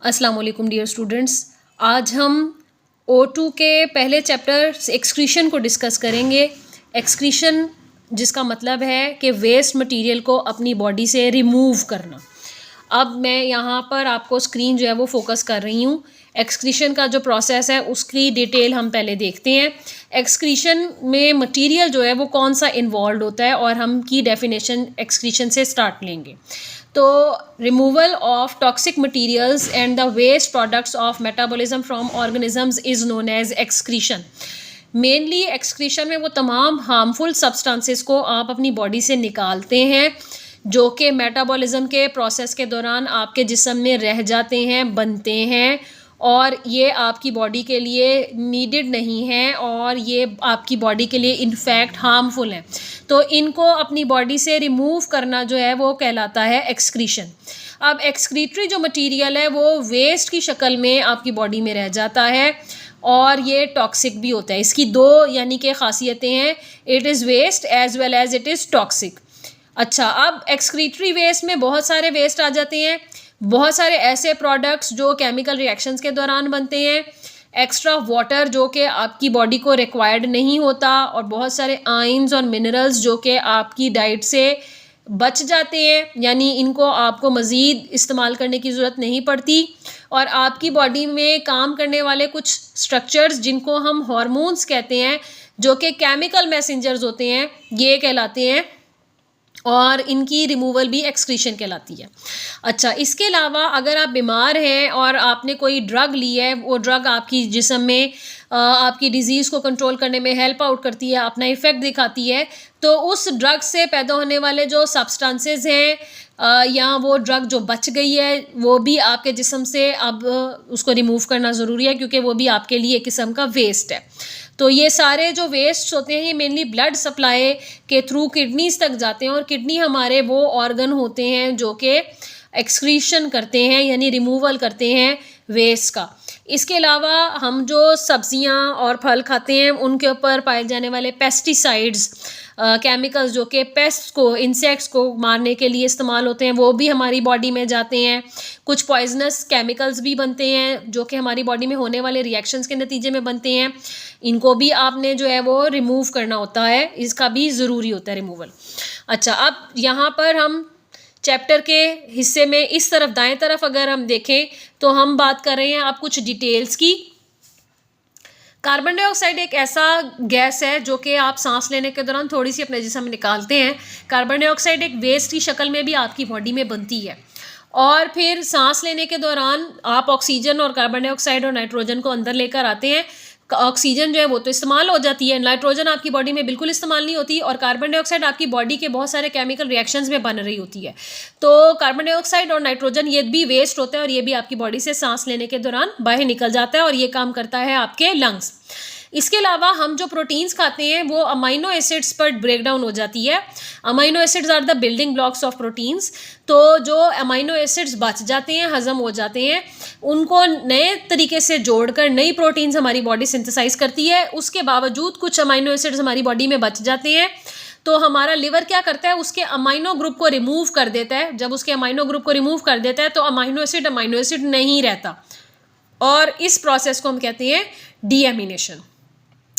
अस्सलाम वालेकुम dear students. आज हम O2 के पहले चैप्टर एक्सक्रीशन को डिस्कस करेंगे। एक्सक्रीशन जिसका मतलब है कि वेस्ट मटेरियल को अपनी बॉडी से रिमूव करना। अब मैं यहाँ पर आपको स्क्रीन जो है वो फोकस कर रही हूँ। एक्सक्रीशन का जो प्रोसेस है उसकी डिटेल हम पहले देखते हैं। एक्सक्रीशन में मटेरियल जो है वो कौन सा इन्वॉल्व होता है और हम की डेफिनेशन एक्सक्रीशन से स्टार्ट लेंगे। तो removal of toxic materials and the waste products of metabolism from organisms is known as excretion. Mainly excretion में वो तमाम हार्मफुल सब्सटेंसेस को आप अपनी बॉडी से निकालते हैं जो कि मेटाबॉलिज्म के प्रोसेस के दौरान आपके जिस्म में रह जाते हैं, बनते हैं और ये आपकी बॉडी के लिए नीडेड नहीं है और ये आपकी बॉडी के लिए इनफैक्ट हार्मफुल है। तो इनको अपनी बॉडी से रिमूव करना जो है वो कहलाता है एक्सक्रीशन। अब एक्सक्रीटरी जो मटेरियल है वो वेस्ट की शक्ल में आपकी बॉडी में रह जाता है और ये टॉक्सिक भी होता है। इसकी दो यानी कि खासियतें हैं, it is waste as well as it is toxic. अच्छा, अब एक्सक्रीटरी वेस्ट में बहुत सारे वेस्ट आ जाते हैं, बहुत सारे ऐसे प्रोडक्ट्स जो केमिकल रिएक्शंस के दौरान बनते हैं, एक्स्ट्रा वाटर जो कि आपकी बॉडी को रिक्वायर्ड नहीं होता और बहुत सारे आयंस और मिनरल्स जो कि आपकी डाइट से बच जाते हैं, यानी इनको आपको मज़ीद इस्तेमाल करने की ज़रूरत नहीं पड़ती। और आपकी बॉडी में काम करने वाले कुछ स्ट्रक्चर्स जिनको हम हार्मोन्स कहते हैं जो कि केमिकल मैसेंजर्स होते हैं, ये कहलाते हैं और इनकी रिमूवल भी एक्सक्रीशन कहलाती है। अच्छा, इसके अलावा अगर आप बीमार हैं और आपने कोई ड्रग ली है, वो ड्रग आपकी जिस्म में आपकी डिज़ीज़ को कंट्रोल करने में हेल्प आउट करती है, अपना इफ़ेक्ट दिखाती है, तो उस ड्रग से पैदा होने वाले जो सब्सटेंसेस हैं या वो ड्रग जो बच गई है वो भी आपके जिस्म से अब उसको रिमूव करना ज़रूरी है क्योंकि वो भी आपके लिए एक किस्म का वेस्ट है। तो ये सारे जो वेस्ट होते हैं ये मेनली ब्लड सप्लाई के थ्रू किडनीज तक जाते हैं और किडनी हमारे वो ऑर्गन होते हैं जो कि एक्सक्रीशन करते हैं यानी रिमूवल करते हैं वेस्ट का। इसके अलावा हम जो सब्जियां और फल खाते हैं उनके ऊपर पाए जाने वाले पेस्टिसाइड्स, केमिकल्स जो कि पेस्ट को, इंसेक्ट्स को मारने के लिए इस्तेमाल होते हैं, वो भी हमारी बॉडी में जाते हैं। कुछ पॉइजनस केमिकल्स भी बनते हैं जो कि हमारी बॉडी में होने वाले रिएक्शंस के नतीजे में बनते हैं, इनको भी आपने जो है वो रिमूव करना होता है, इसका भी ज़रूरी होता है रिमूवल। अच्छा, अब यहाँ पर हम चैप्टर के हिस्से में इस तरफ दाएं तरफ अगर हम देखें तो हम बात कर रहे हैं अब कुछ डिटेल्स की। कार्बन डाइऑक्साइड एक ऐसा गैस है जो कि आप सांस लेने के दौरान थोड़ी सी अपने जिस्म में निकालते हैं। कार्बन डाइऑक्साइड एक वेस्ट की शक्ल में भी आपकी बॉडी में बनती है और फिर सांस लेने के दौरान आप ऑक्सीजन और कार्बन डाइऑक्साइड और नाइट्रोजन को अंदर लेकर आते हैं। ऑक्सीजन जो है वो तो इस्तेमाल हो जाती है, नाइट्रोजन आपकी बॉडी में बिल्कुल इस्तेमाल नहीं होती और कार्बन डाइऑक्साइड आपकी बॉडी के बहुत सारे केमिकल रिएक्शंस में बन रही होती है। तो कार्बन डाइऑक्साइड और नाइट्रोजन ये भी वेस्ट होता है और ये भी आपकी बॉडी से सांस लेने के दौरान बाहर निकल जाता है और ये काम करता है आपके लंग्स। इसके अलावा हम जो प्रोटीन्स खाते हैं वो अमाइनो एसिड्स पर ब्रेक डाउन हो जाती है। Amino acids are the building blocks of proteins. तो जो अमाइनो एसिड्स बच जाते हैं, हजम हो जाते हैं, उनको नए तरीके से जोड़कर नई प्रोटीन्स हमारी बॉडी सिंथेसाइज करती है। उसके बावजूद कुछ अमाइनो एसिड्स हमारी बॉडी में बच जाते हैं तो हमारा लिवर क्या करता है, उसके अमाइनो ग्रुप को रिमूव कर देता है। जब उसके अमाइनो ग्रुप को रिमूव कर देता है तो अमाइनो एसिड नहीं रहता और इस प्रोसेस को हम कहते हैं डीएमिनेशन।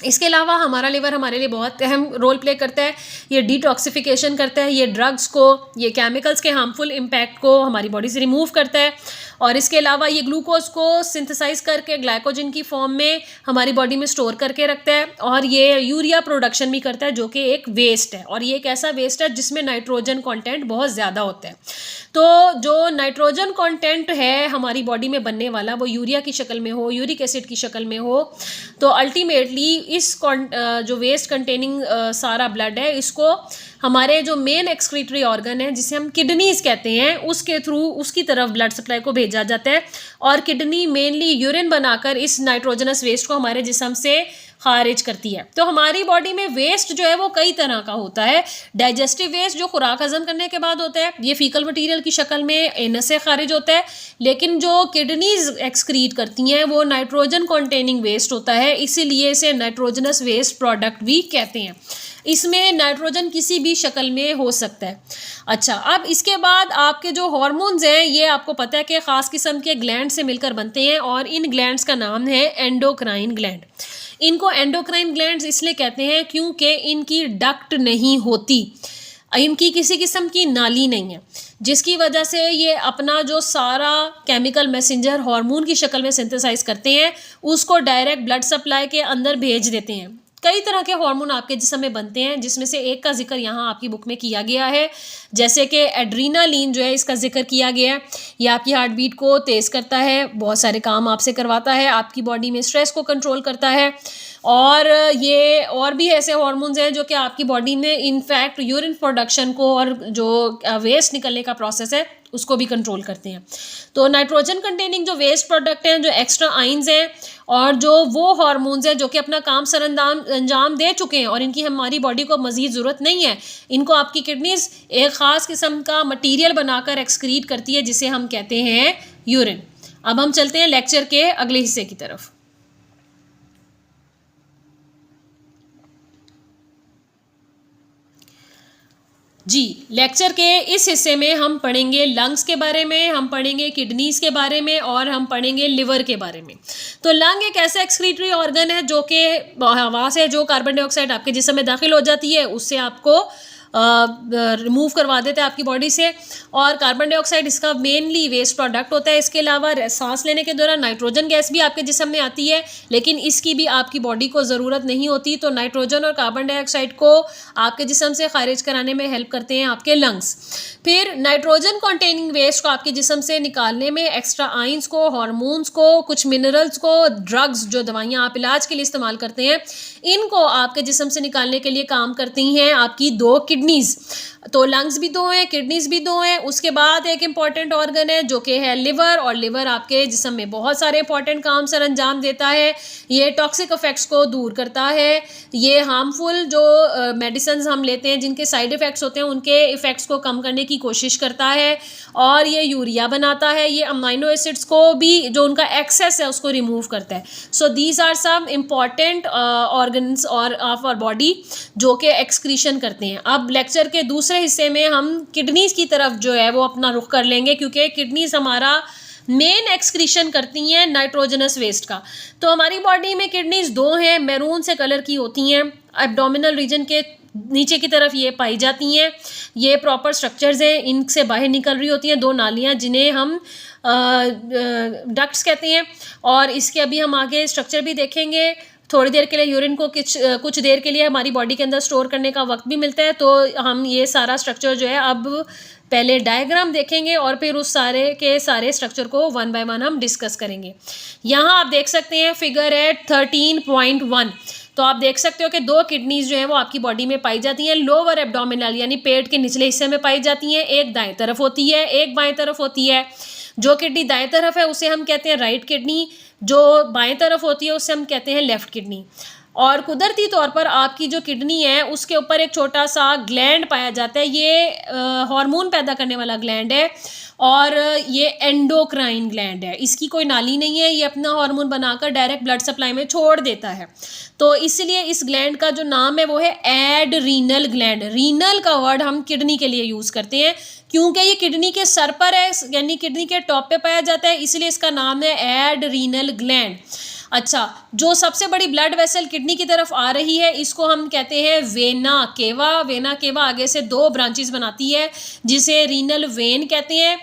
इसके अलावा हमारा लिवर हमारे लिए बहुत अहम रोल प्ले करता है। ये डिटॉक्सिफिकेशन करता है, ये ड्रग्स को, ये केमिकल्स के हार्मफुल इम्पैक्ट को हमारी बॉडी से रिमूव करता है और इसके अलावा ये ग्लूकोज को सिंथेसाइज करके ग्लाइकोजन की फॉर्म में हमारी बॉडी में स्टोर करके रखता है और ये यूरिया प्रोडक्शन भी करता है जो कि एक वेस्ट है और ये एक ऐसा वेस्ट है जिसमें नाइट्रोजन कॉन्टेंट बहुत ज़्यादा होता है। तो जो नाइट्रोजन कंटेंट है हमारी बॉडी में बनने वाला वो यूरिया की शक्ल में हो, यूरिक एसिड की शक्ल में हो, तो अल्टीमेटली इस जो वेस्ट कंटेनिंग सारा ब्लड है इसको हमारे जो मेन एक्सक्रीटरी ऑर्गन है जिसे हम किडनीज कहते हैं उसके थ्रू उसकी तरफ ब्लड सप्लाई को भेजा जाता है और किडनी मेनली यूरिन बनाकर इस नाइट्रोजनस वेस्ट को हमारे जिस्म से खारिज करती है। तो हमारी बॉडी में वेस्ट जो है वो कई तरह का होता है। डाइजेस्टिव वेस्ट जो खुराक हजम करने के बाद होता है, ये फीकल मटीरियल की शक्ल में एनस से खारिज होता है। लेकिन जो किडनीज एक्सक्रीट करती हैं वो नाइट्रोजन कंटेनिंग वेस्ट होता है, इसीलिए इसे नाइट्रोजनस वेस्ट प्रोडक्ट भी कहते हैं। इसमें नाइट्रोजन किसी भी शक्ल में हो सकता है। अच्छा, अब इसके बाद आपके जो हार्मोन्स हैं ये आपको पता है कि ख़ास किस्म के ग्लैंड से मिलकर बनते हैं और इन ग्लैंड्स का नाम है एंडोक्राइन ग्लैंड। इनको एंडोक्राइन ग्लैंड्स इसलिए कहते हैं क्योंकि इनकी डक्ट नहीं होती, इनकी किसी किस्म की नाली नहीं है, जिसकी वजह से ये अपना जो सारा केमिकल मैसेंजर हार्मोन की शक्ल में सिंथेसाइज करते हैं उसको डायरेक्ट ब्लड सप्लाई के अंदर भेज देते हैं। कई तरह के हार्मोन आपके जिस्म में बनते हैं, जिसमें से एक का जिक्र यहाँ आपकी बुक में किया गया है, जैसे कि एड्रीनालिन जो है इसका जिक्र किया गया है। ये आपकी हार्ट बीट को तेज़ करता है, बहुत सारे काम आपसे करवाता है, आपकी बॉडी में स्ट्रेस को कंट्रोल करता है। और ये और भी ऐसे हार्मोन्स हैं जो कि आपकी बॉडी में इनफैक्ट यूरिन प्रोडक्शन को और जो वेस्ट निकलने का प्रोसेस है उसको भी कंट्रोल करते हैं। तो नाइट्रोजन कंटेनिंग जो वेस्ट प्रोडक्ट हैं, जो एक्स्ट्रा आइंस हैं और जो वो हार्मोन्स हैं जो कि अपना काम सर अंजाम दे चुके हैं और इनकी हमारी बॉडी को मज़ीद ज़रूरत नहीं है, इनको आपकी किडनीज एक ख़ास किस्म का मटीरियल बनाकर एक्सक्रीट करती है जिसे हम कहते हैं यूरिन। अब हम चलते हैं लेक्चर के अगले हिस्से की तरफ। जी, लेक्चर के इस हिस्से में हम पढ़ेंगे लंग्स के बारे में, हम पढ़ेंगे किडनीज़ के बारे में और हम पढ़ेंगे लिवर के बारे में। तो लंग एक ऐसा एक्सक्रीटरी ऑर्गन है जो कि हवा से जो कार्बन डाइऑक्साइड आपके जिस्म में दाखिल हो जाती है उससे आपको रिमूव करवा देता है आपकी बॉडी से, और कार्बन डाइऑक्साइड इसका मेनली वेस्ट प्रोडक्ट होता है। इसके अलावा सांस लेने के दौरान नाइट्रोजन गैस भी आपके जिस्म में आती है, लेकिन इसकी भी आपकी बॉडी को ज़रूरत नहीं होती। तो नाइट्रोजन और कार्बन डाइऑक्साइड को आपके जिस्म से खारिज कराने में हेल्प करते हैं आपके लंग्स। फिर नाइट्रोजन कंटेनिंग वेस्ट को आपके जिस्म से निकालने में एक्स्ट्रा आइंस को, हार्मोन्स को, कुछ मिनरल्स को, ड्रग्स जो दवाइयाँ आप इलाज के लिए इस्तेमाल करते हैं, इनको आपके जिस्म से निकालने के लिए काम करती हैं आपकी दो किडनीज। तो लंग्स भी दो हैं, किडनीज भी दो हैं। उसके बाद एक इंपॉर्टेंट ऑर्गन है जो कि है लिवर, और लिवर आपके जिस्म में बहुत सारे इंपॉर्टेंट काम सर अंजाम देता है। ये टॉक्सिक इफेक्ट्स को दूर करता है, ये हार्मफुल जो मेडिसिन हम लेते हैं जिनके साइड इफ़ेक्ट्स होते हैं उनके इफ़ेक्ट्स को कम करने की कोशिश करता है, और ये यूरिया बनाता है, ये अमाइनो एसिड्स को भी जो उनका एक्सेस है उसको रिमूव करता है। So these are some important organs और ऑफ आवर बॉडी जो कि एक्सक्रीशन करते हैं। अब लेक्चर के दूसरे हिस्से में हम किडनीज की तरफ जो है वो अपना रुख कर लेंगे, क्योंकि किडनीज हमारा मेन एक्सक्रीशन करती हैं नाइट्रोजनस वेस्ट का। तो हमारी बॉडी में किडनीज दो हैं, मैरून से कलर की होती हैं, एब्डोमिनल रीजन के नीचे की तरफ ये पाई जाती हैं। ये प्रॉपर स्ट्रक्चर्स हैं, इनसे बाहर निकल रही होती हैं दो नालियाँ जिन्हें हम डक्ट्स कहते हैं, और इसके अभी हम आगे स्ट्रक्चर भी देखेंगे। थोड़ी देर के लिए यूरिन को कुछ देर के लिए हमारी बॉडी के अंदर स्टोर करने का वक्त भी मिलता है। तो हम ये सारा स्ट्रक्चर जो है अब पहले डायग्राम देखेंगे और फिर उस सारे के सारे स्ट्रक्चर को वन बाय वन हम डिस्कस करेंगे। यहाँ आप देख सकते हैं फिगर है 13.1। तो आप देख सकते हो कि दो किडनीज जो है वो आपकी बॉडी में पाई जाती हैं, लोअर एब्डोमिनल यानी पेट के निचले हिस्से में पाई जाती हैं। एक दाएं तरफ होती है, एक बाएं तरफ होती है। जो किडनी दाएं तरफ है उसे हम कहते हैं राइट किडनी, जो बाएं तरफ होती है उसे हम कहते हैं लेफ्ट किडनी। और कुदरती तौर पर आपकी जो किडनी है उसके ऊपर एक छोटा सा ग्लैंड पाया जाता है, ये हार्मोन पैदा करने वाला ग्लैंड है और ये एंडोक्राइन ग्लैंड है। इसकी कोई नाली नहीं है, ये अपना हार्मोन बनाकर डायरेक्ट ब्लड सप्लाई में छोड़ देता है। तो इसलिए इस ग्लैंड का जो नाम है वो है एडरीनल ग्लैंड। रीनल का वर्ड हम किडनी के लिए यूज़ करते हैं क्योंकि ये किडनी के सर पर है, यानी किडनी के टॉप पे पाया जाता है, इसलिए इसका नाम है एडरीनल ग्लैंड। अच्छा, जो सबसे बड़ी ब्लड वेसल किडनी की तरफ आ रही है इसको हम कहते हैं वेना केवा। वेना केवा आगे से दो ब्रांचेस बनाती है जिसे रीनल वेन कहते हैं।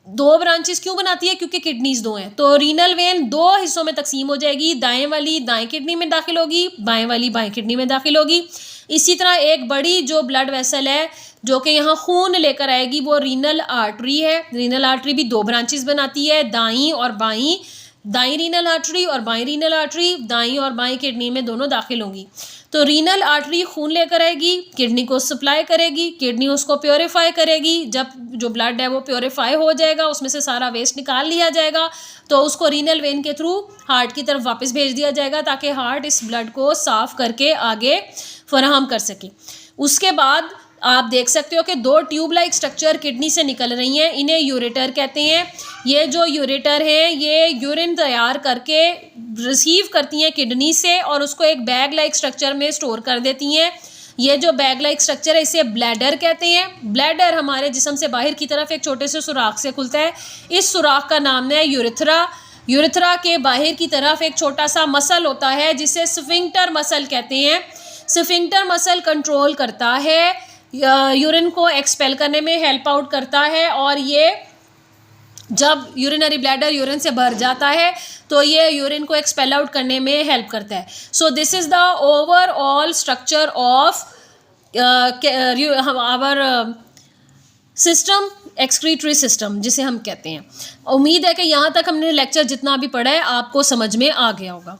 दो ब्रांचेस क्यों बनाती है? क्योंकि किडनीज दो हैं। तो रीनल वेन दो हिस्सों में तकसीम हो जाएगी, दाएं वाली दाएं किडनी में दाखिल होगी, बाएं वाली बाएं किडनी में दाखिल होगी। इसी तरह एक बड़ी जो ब्लड वेसल है जो कि यहाँ खून लेकर आएगी वो रीनल आर्टरी है। रीनल आर्टरी भी दो ब्रांचेस बनाती है, दाईं और बाईं, दाई रीनल आर्टरी और बाई रीनल आर्टरी दाई और बाई किडनी में दोनों दाखिल होंगी। तो रीनल आर्टरी खून लेकर आएगी, किडनी को सप्लाई करेगी, किडनी उसको प्योरीफाई करेगी। जब जो ब्लड है वो प्योरीफाई हो जाएगा, उसमें से सारा वेस्ट निकाल लिया जाएगा, तो उसको रीनल वेन के थ्रू हार्ट की तरफ वापस भेज दिया जाएगा ताकि हार्ट इस ब्लड को साफ़ करके आगे फराहम कर सके। उसके बाद आप देख सकते हो कि दो ट्यूब लाइक स्ट्रक्चर किडनी से निकल रही हैं, इन्हें यूरेटर कहते हैं। ये जो यूरेटर है ये यूरिन तैयार करके रिसीव करती हैं किडनी से और उसको एक बैग लाइक स्ट्रक्चर में स्टोर कर देती हैं। ये जो बैग लाइक स्ट्रक्चर है इसे ब्लैडर कहते हैं। ब्लैडर हमारे जिस्म से बाहर की तरफ एक छोटे से सुराख से खुलता है। इस सुराख का नाम है यूरेथ्रा। यूरेथ्रा के बाहर की तरफ एक छोटा सा मसल होता है जिसे स्फिंक्टर मसल कहते हैं। स्फिंक्टर मसल कंट्रोल करता है, यूरिन को एक्सपेल करने में हेल्प आउट करता है, और ये जब यूरिनरी ब्लैडर यूरिन से भर जाता है तो ये यूरिन को एक्सपेल आउट करने में हेल्प करता है। So this is the overall structure of our system, excretory system जिसे हम कहते हैं। उम्मीद है कि यहाँ तक हमने लेक्चर जितना भी पढ़ा है आपको समझ में आ गया होगा।